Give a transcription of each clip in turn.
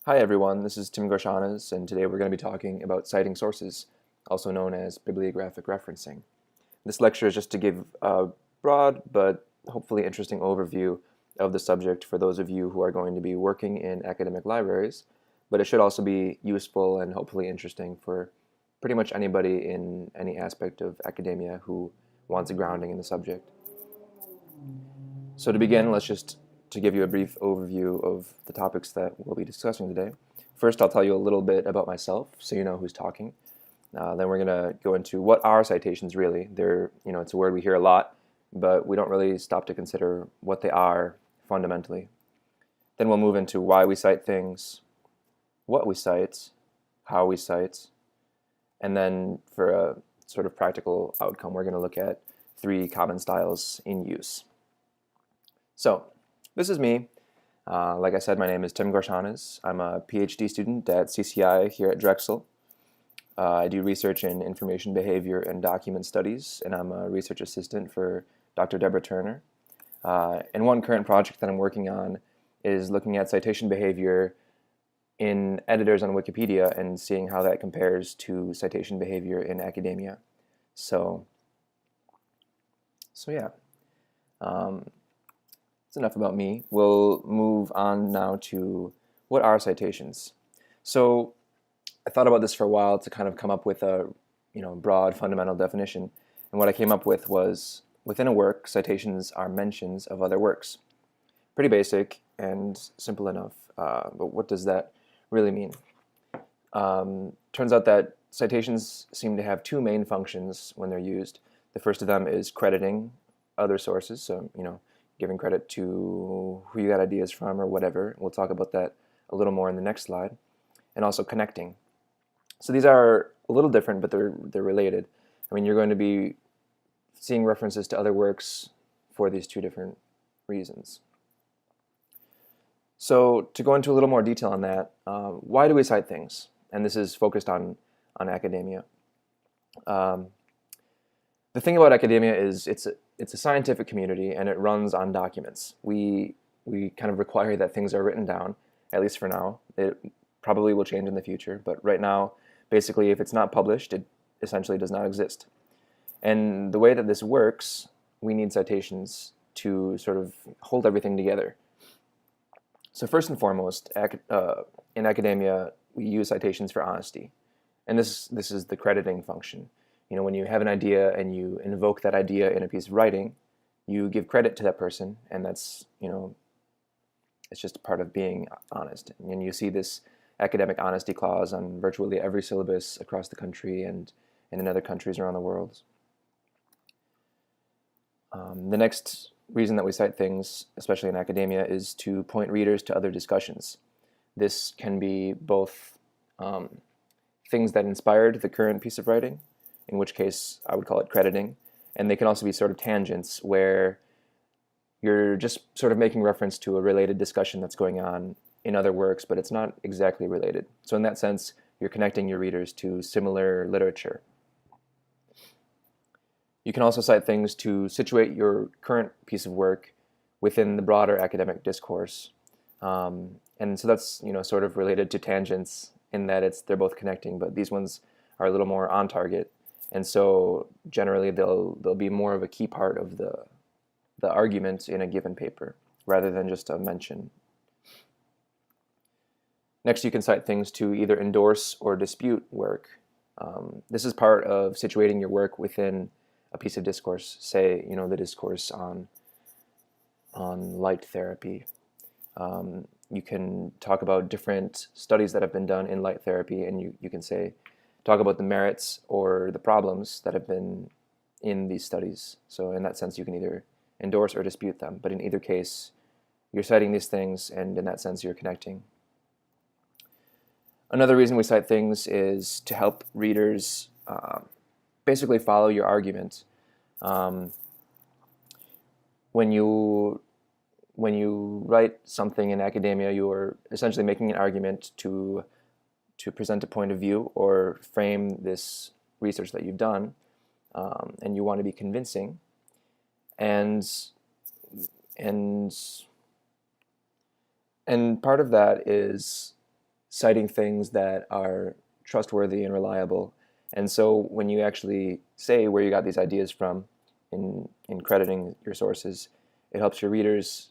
Hi everyone, this is Tim Gorshanas, and today we're going to be talking about citing sources, also known as bibliographic referencing. This lecture is just to give a broad but hopefully interesting overview of the subject for those of you who are going to be working in academic libraries, but it should also be useful and hopefully interesting for pretty much anybody in any aspect of academia who wants a grounding in the subject. So to begin, to give you a brief overview of the topics that we'll be discussing today. First, I'll tell you a little bit about myself so you know who's talking. Then we're going to go into what are citations really. It's a word we hear a lot, but we don't really stop to consider what they are fundamentally. Then we'll move into why we cite things, what we cite, how we cite, and then for a sort of practical outcome, we're going to look at 3 common styles in use. So, this is me. Like I said, my name is Tim Gorshanas. I'm a PhD student at CCI here at Drexel. I do research in information behavior and document studies, and I'm a research assistant for Dr. Deborah Turner. And one current project that I'm working on is looking at citation behavior in editors on Wikipedia and seeing how that compares to citation behavior in academia. So yeah. That's enough about me. We'll move on now to what are citations. So I thought about this for a while to kind of come up with a broad fundamental definition. And what I came up with was, within a work, citations are mentions of other works. Pretty basic and simple enough, but what does that really mean? Turns out that citations seem to have 2 main functions when they're used. The first of them is crediting other sources, so giving credit to who you got ideas from or whatever. We'll talk about that a little more in the next slide. And also connecting. So these are a little different, but they're related. I mean, you're going to be seeing references to other works for these 2 different reasons. So to go into a little more detail on that, why do we cite things? And this is focused on academia. The thing about academia is it's a scientific community, and it runs on documents. We kind of require that things are written down, at least for now. It probably will change in the future, but right now, basically, if it's not published, it essentially does not exist. And the way that this works, we need citations to sort of hold everything together. So first and foremost, in academia, we use citations for honesty. And this is the crediting function. When you have an idea and you invoke that idea in a piece of writing, you give credit to that person, and that's, it's just a part of being honest. And you see this academic honesty clause on virtually every syllabus across the country and in other countries around the world. The next reason that we cite things, especially in academia, is to point readers to other discussions. This can be both things that inspired the current piece of writing, in which case I would call it crediting, and they can also be sort of tangents where you're just sort of making reference to a related discussion that's going on in other works, but it's not exactly related. So in that sense, you're connecting your readers to similar literature. You can also cite things to situate your current piece of work within the broader academic discourse. And so that's sort of related to tangents in that they're both connecting, but these ones are a little more on target. And so generally they'll be more of a key part of the argument in a given paper rather than just a mention. Next, you can cite things to either endorse or dispute work. This is part of situating your work within a piece of discourse, say, the discourse on light therapy. You can talk about different studies that have been done in light therapy, and you can talk about the merits or the problems that have been in these studies. So in that sense, you can either endorse or dispute them, but in either case, you're citing these things, and in that sense, you're connecting. Another reason we cite things is to help readers basically follow your argument. When you write something in academia, you're essentially making an argument to present a point of view or frame this research that you've done, and you want to be convincing. And part of that is citing things that are trustworthy and reliable. And so when you actually say where you got these ideas from in crediting your sources, it helps your readers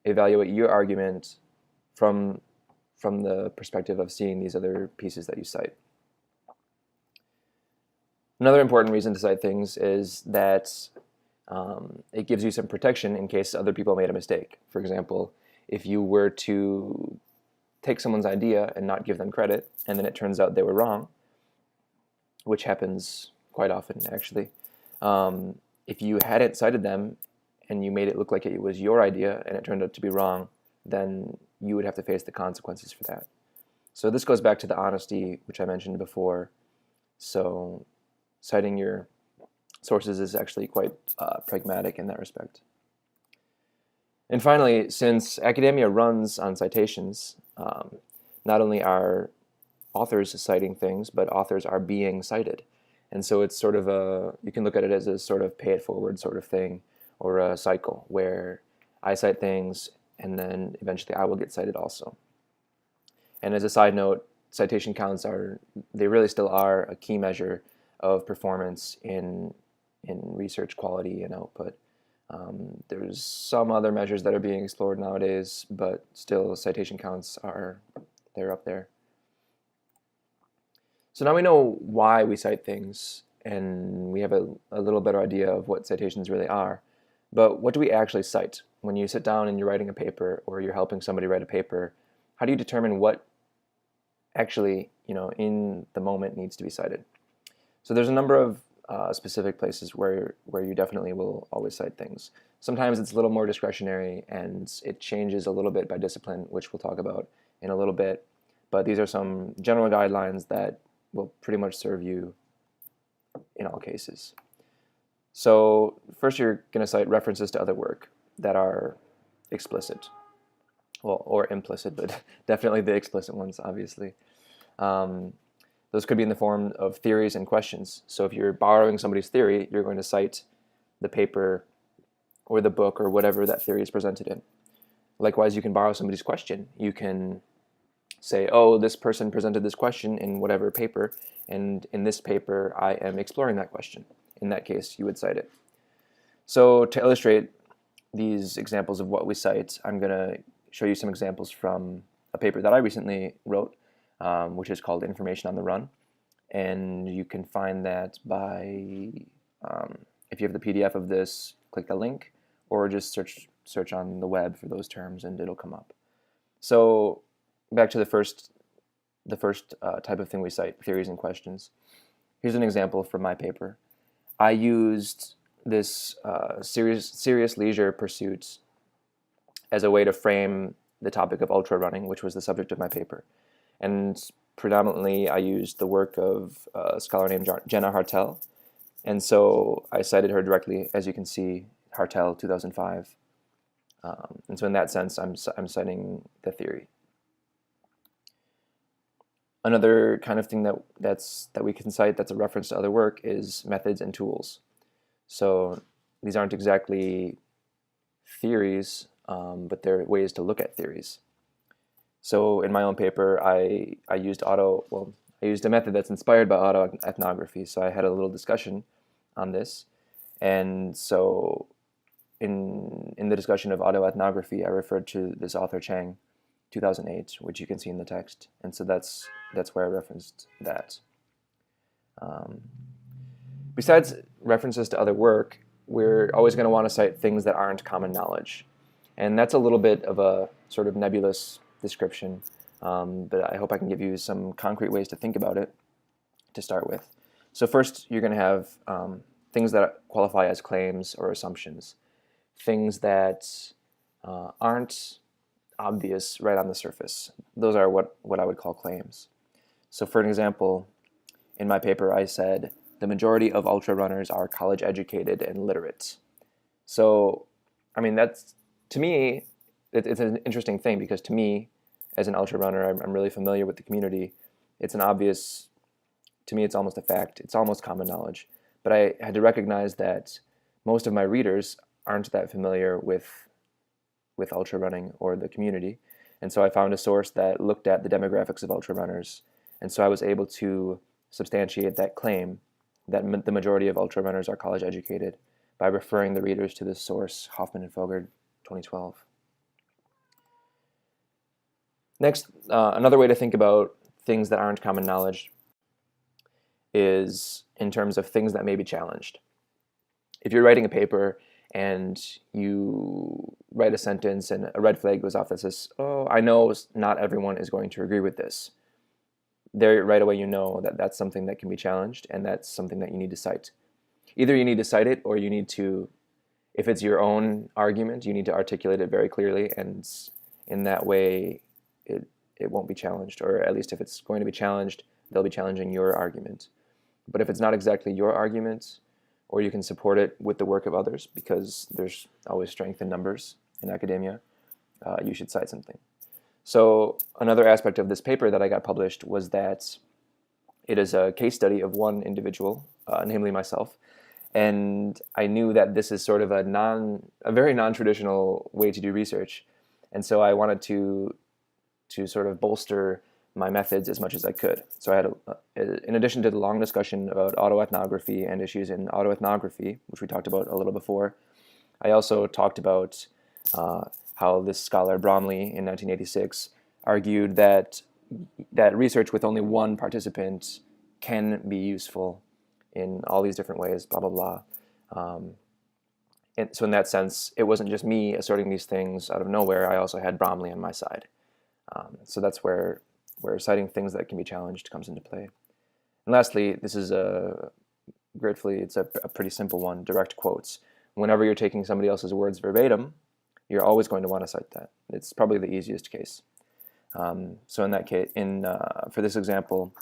evaluate your argument from the perspective of seeing these other pieces that you cite. Another important reason to cite things is that it gives you some protection in case other people made a mistake. For example, if you were to take someone's idea and not give them credit, and then it turns out they were wrong, which happens quite often actually, if you hadn't cited them and you made it look like it was your idea and it turned out to be wrong, then you would have to face the consequences for that. So this goes back to the honesty, which I mentioned before. So citing your sources is actually quite pragmatic in that respect. And finally, since academia runs on citations, not only are authors citing things, but authors are being cited. And so it's sort of you can look at it as a sort of pay it forward sort of thing, or a cycle where I cite things and then eventually I will get cited also. And as a side note, citation counts they really still are a key measure of performance in research quality and output. There's some other measures that are being explored nowadays, but still citation counts they're up there. So now we know why we cite things, and we have a little better idea of what citations really are. But what do we actually cite? When you sit down and you're writing a paper, or you're helping somebody write a paper, how do you determine what actually, in the moment needs to be cited? So there's a number of specific places where you definitely will always cite things. Sometimes it's a little more discretionary, and it changes a little bit by discipline, which we'll talk about in a little bit. But these are some general guidelines that will pretty much serve you in all cases. So first, you're going to cite references to other work that are explicit, well, or implicit, but definitely the explicit ones, obviously. Those could be in the form of theories and questions. So if you're borrowing somebody's theory, you're going to cite the paper or the book or whatever that theory is presented in. Likewise, you can borrow somebody's question. You can say, oh, this person presented this question in whatever paper, and in this paper I am exploring that question. In that case, you would cite it. So to illustrate these examples of what we cite, I'm going to show you some examples from a paper that I recently wrote, which is called Information on the Run. And you can find that by, if you have the PDF of this, click the link, or just search on the web for those terms and it'll come up. So back to the first type of thing we cite, theories and questions. Here's an example from my paper. I used this serious leisure pursuit as a way to frame the topic of ultra running, which was the subject of my paper. And predominantly I used the work of a scholar named Jenna Hartel. And so I cited her directly, as you can see, Hartel 2005. And so in that sense, I'm citing the theory. Another kind of thing that we can cite that's a reference to other work is methods and tools. So these aren't exactly theories, but they're ways to look at theories. So in my own paper, I used a method that's inspired by autoethnography. So I had a little discussion on this. And so in the discussion of autoethnography, I referred to this author Chang, 2008, which you can see in the text. And so that's where I referenced that. Besides references to other work, we're always going to want to cite things that aren't common knowledge. And that's a little bit of a sort of nebulous description, but I hope I can give you some concrete ways to think about it to start with. So first, you're going to have things that qualify as claims or assumptions, things that aren't obvious right on the surface. Those are what I would call claims. So for an example, in my paper I said, the majority of ultra runners are college educated and literate. So, I mean, that's, to me, it's an interesting thing, because to me, as an ultra runner, I'm really familiar with the community. It's an obvious, to me, it's almost a fact. It's almost common knowledge. But I had to recognize that most of my readers aren't that familiar with ultra running or the community. And so I found a source that looked at the demographics of ultrarunners. And so I was able to substantiate that claim that the majority of ultrarunners are college educated by referring the readers to this source, Hoffman and Fogard, 2012. Next, another way to think about things that aren't common knowledge is in terms of things that may be challenged. If you're writing a paper and you write a sentence and a red flag goes off that says, oh, I know not everyone is going to agree with this, there right away you know that that's something that can be challenged, and that's something that you need to cite. Either you need to cite it, or you need to, if it's your own argument, you need to articulate it very clearly, and in that way it won't be challenged, or at least if it's going to be challenged, they'll be challenging your argument. But if it's not exactly your argument, or you can support it with the work of others, because there's always strength in numbers in academia, you should cite something. So another aspect of this paper that I got published was that it is a case study of one individual, namely myself, and I knew that this is sort of a very non-traditional way to do research, and so I wanted to sort of bolster my methods as much as I could. So I had, in addition to the long discussion about autoethnography and issues in autoethnography, which we talked about a little before, I also talked about how this scholar Bromley in 1986 argued that research with only one participant can be useful in all these different ways, blah, blah, blah. And so in that sense, it wasn't just me asserting these things out of nowhere. I also had Bromley on my side. So that's where citing things that can be challenged comes into play. And lastly, this is gratefully, it's a pretty simple one, direct quotes. Whenever you're taking somebody else's words verbatim, you're always going to want to cite that. It's probably the easiest case. So in that case, for this example,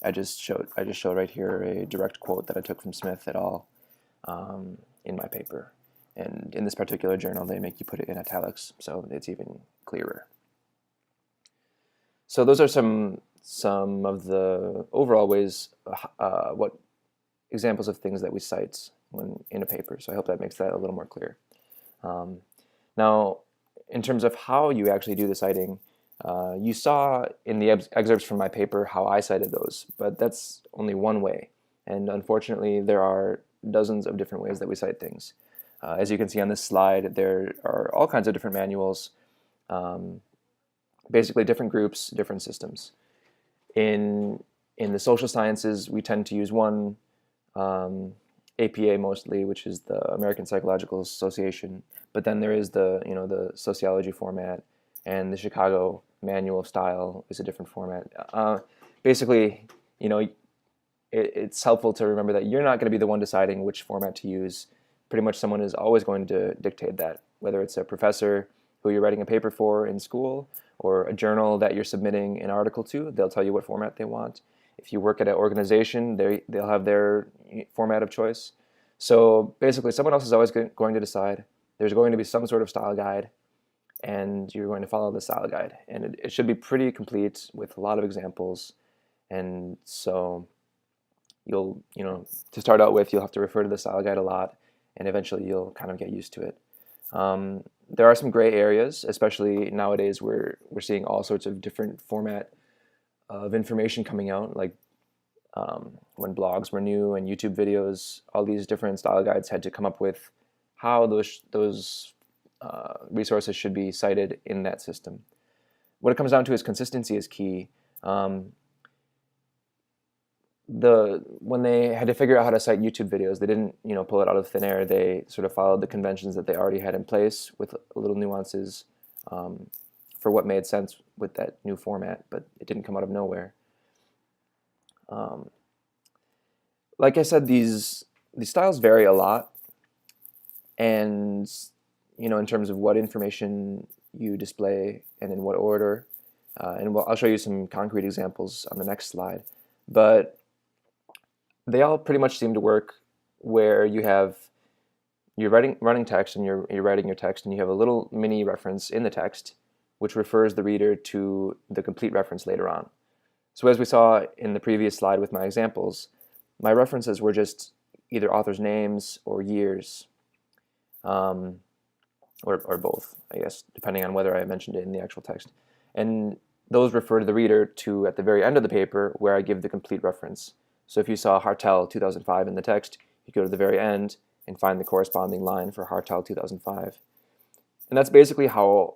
I just show right here a direct quote that I took from Smith et al. In my paper. And in this particular journal, they make you put it in italics, so it's even clearer. So those are some of the overall ways, what examples of things that we cite when in a paper. So I hope that makes that a little more clear. Now, in terms of how you actually do the citing, you saw in the excerpts from my paper how I cited those, but that's only one way. And unfortunately, there are dozens of different ways that we cite things. As you can see on this slide, there are all kinds of different manuals, basically different groups, different systems. In the social sciences, we tend to use one APA mostly, which is the American Psychological Association, but then there is the sociology format, and the Chicago manual of style is a different format. Basically, it's helpful to remember that you're not going to be the one deciding which format to use. Pretty much someone is always going to dictate that, whether it's a professor who you're writing a paper for in school or a journal that you're submitting an article to. They'll tell you what format they want. If you work at an organization, they'll have their format of choice. So basically, someone else is always going to decide. There's going to be some sort of style guide, and you're going to follow the style guide. And it should be pretty complete with a lot of examples. And so to start out with, you'll have to refer to the style guide a lot, and eventually you'll kind of get used to it. There are some gray areas, especially nowadays where we're seeing all sorts of different format of information coming out, like when blogs were new and YouTube videos, all these different style guides had to come up with how those resources should be cited in that system. What it comes down to is consistency is key. When they had to figure out how to cite YouTube videos, they didn't pull it out of thin air. They sort of followed the conventions that they already had in place with little nuances for what made sense with that new format, but it didn't come out of nowhere. Like I said, these styles vary a lot, and in terms of what information you display and in what order, and I'll show you some concrete examples on the next slide, but they all pretty much seem to work where you're running text and you're writing your text, and you have a little mini reference in the text which refers the reader to the complete reference later on. So as we saw in the previous slide with my examples, my references were just either authors' names or years. or both, I guess, depending on whether I mentioned it in the actual text. And those refer to the reader to at the very end of the paper where I give the complete reference. So if you saw Hartel 2005 in the text, you go to the very end and find the corresponding line for Hartel 2005. And that's basically how,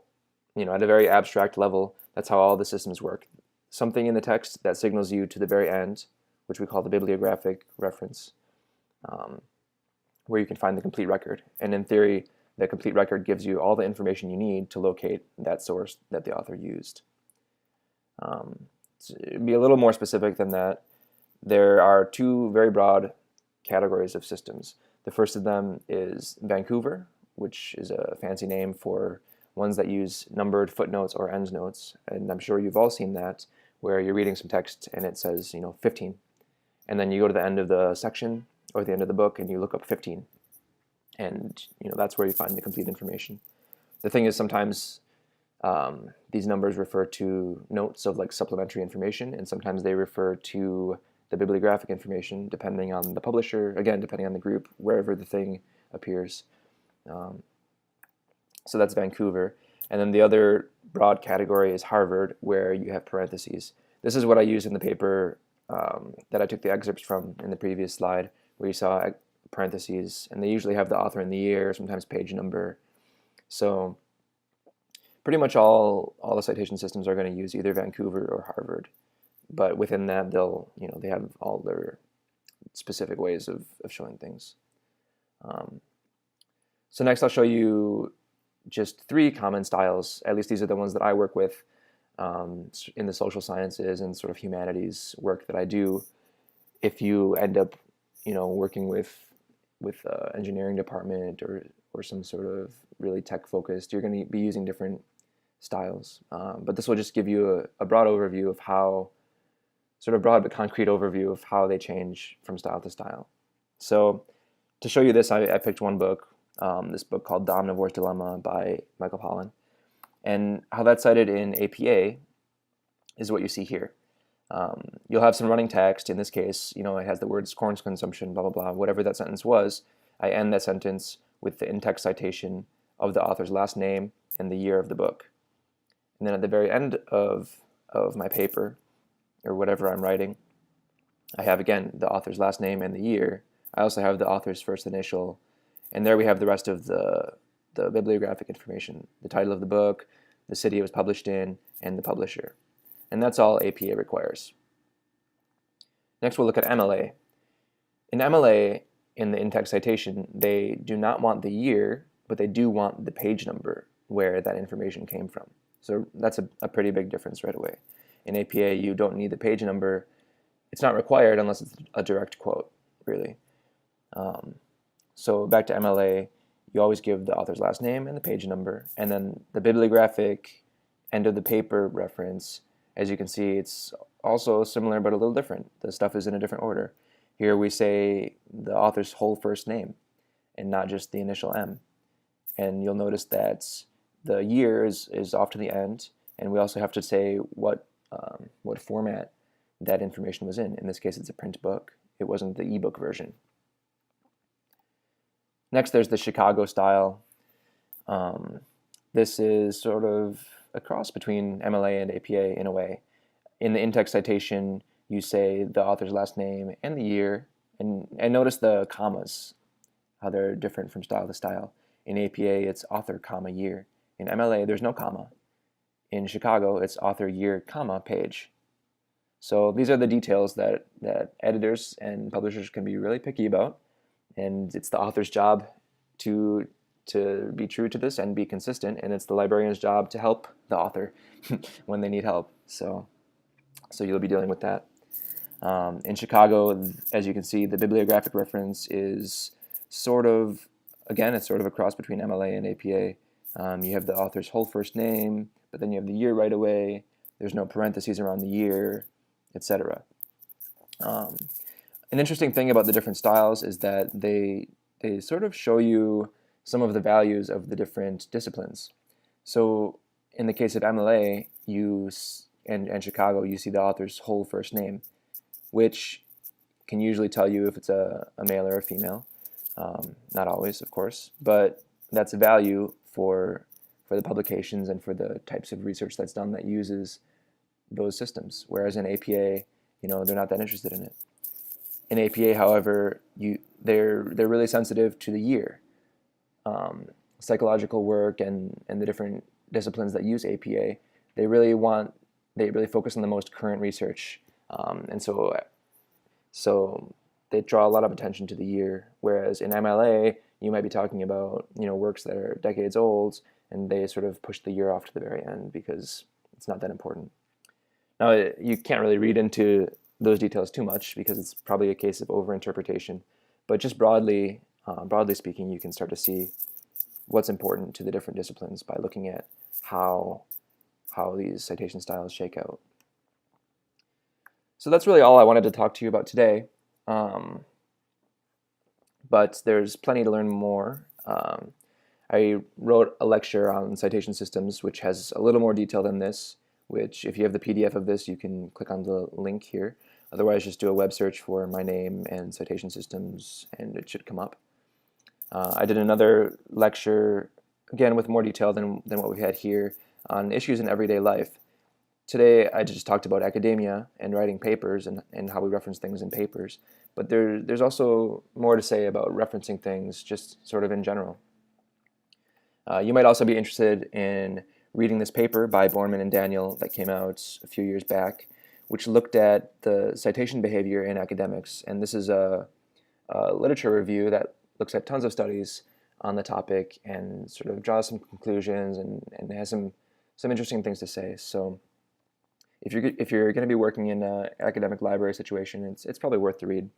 at a very abstract level, that's how all the systems work. Something in the text that signals you to the very end, which we call the bibliographic reference, where you can find the complete record. And in theory, the complete record gives you all the information you need to locate that source that the author used. To be a little more specific than that, there are two very broad categories of systems. The first of them is Vancouver, which is a fancy name for ones that use numbered footnotes or endnotes. And I'm sure you've all seen that, where you're reading some text and it says, 15. And then you go to the end of the section or the end of the book and you look up 15. And that's where you find the complete information. The thing is, sometimes these numbers refer to notes of like supplementary information, and sometimes they refer to the bibliographic information, depending on the publisher, again, depending on the group, wherever the thing appears. So that's Vancouver. And then the other broad category is Harvard, where you have parentheses. This is what I used in the paper that I took the excerpts from in the previous slide, where you saw parentheses, and they usually have the author and the year, sometimes page number. So pretty much all the citation systems are going to use either Vancouver or Harvard, but within that they have all their specific ways of showing things. So next I'll show you just 3 common styles. At least these are the ones that I work with in the social sciences and sort of humanities work that I do. If you end up working with engineering department or some sort of really tech focused, you're going to be using different styles. But this will just give you a broad overview of how, sort of broad but concrete overview of how they change from style to style. So to show you this, I picked one book, this book called The Omnivore's Dilemma by Michael Pollan. And how that's cited in APA is what you see here. You'll have some running text. In this case, it has the words corn consumption, blah, blah, blah, whatever that sentence was. I end that sentence with the in-text citation of the author's last name and the year of the book. And then at the very end of my paper, or whatever I'm writing, I have, again, the author's last name and the year. I also have the author's first initial. And there we have the rest of the bibliographic information, the title of the book, the city it was published in, and the publisher. And that's all APA requires. Next, we'll look at MLA. In MLA, in the in-text citation, they do not want the year, but they do want the page number where that information came from. So that's a pretty big difference right away. In APA, you don't need the page number. It's not required unless it's a direct quote, really. So back to MLA, you always give the author's last name and the page number, and then the bibliographic end of the paper reference. As you can see, it's also similar but a little different. The stuff is in a different order. Here we say the author's whole first name and not just the initial M. And you'll notice that the year is off to the end, and we also have to say what format that information was in. In this case, it's a print book. It wasn't the ebook version. Next, there's the Chicago style. This is sort of a cross between MLA and APA in a way. In the in-text citation, you say the author's last name and the year, and notice the commas, how they're different from style to style. In APA, it's author, comma, year. In MLA, there's no comma. In Chicago, it's author, year, comma, page. So these are the details that editors and publishers can be really picky about, and it's the author's job to be true to this and be consistent, and it's the librarian's job to help the author when they need help. So you'll be dealing with that. In Chicago, as you can see, the bibliographic reference is sort of, again, it's sort of a cross between MLA and APA. You have the author's whole first name, but then you have the year right away. There's no parentheses around the year, etc. An interesting thing about the different styles is that they sort of show you some of the values of the different disciplines. So in the case of MLA, and Chicago, you see the author's whole first name, which can usually tell you if it's a male or a female. Not always, of course, but that's a value for the publications and for the types of research that's done that uses those systems. Whereas in APA, they're not that interested in it. In APA, however, they're really sensitive to the year. Psychological work and the different disciplines that use APA, they really focus on the most current research, and so they draw a lot of attention to the year. Whereas in MLA, you might be talking about works that are decades old, and they sort of push the year off to the very end because it's not that important. Now, you can't really read into those details too much because it's probably a case of overinterpretation. But just broadly speaking, you can start to see what's important to the different disciplines by looking at how these citation styles shake out. So that's really all I wanted to talk to you about today. But there's plenty to learn more. I wrote a lecture on citation systems, which has a little more detail than this, which if you have the PDF of this, you can click on the link here. Otherwise, just do a web search for my name and citation systems, and it should come up. I did another lecture, again, with more detail than what we had here, on issues in everyday life. Today, I just talked about academia and writing papers and how we reference things in papers. But there's also more to say about referencing things just sort of in general. You might also be interested in reading this paper by Borman and Daniel that came out a few years back, which looked at the citation behavior in academics. And this is a literature review that looks at tons of studies on the topic and sort of draws some conclusions and has some interesting things to say. So if you're going to be working in an academic library situation, it's probably worth the read.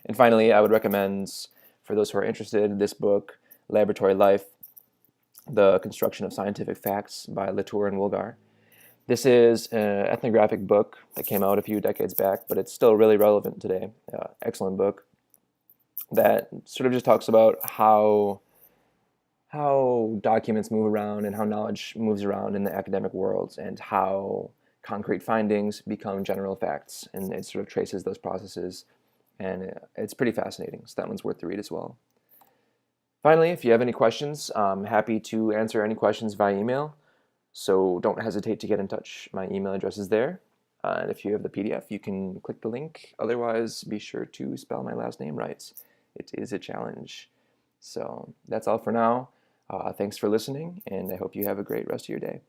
And finally, I would recommend, for those who are interested, this book, Laboratory Life, The Construction of Scientific Facts by Latour and Woolgar. This is an ethnographic book that came out a few decades back, but it's still really relevant today. Excellent book that sort of just talks about how documents move around and how knowledge moves around in the academic world and how concrete findings become general facts. And it sort of traces those processes, and it's pretty fascinating. So that one's worth the read as well. Finally, if you have any questions, I'm happy to answer any questions via email. So don't hesitate to get in touch. My email address is there. And if you have the PDF, you can click the link. Otherwise, be sure to spell my last name right. It is a challenge. So that's all for now. Thanks for listening, and I hope you have a great rest of your day.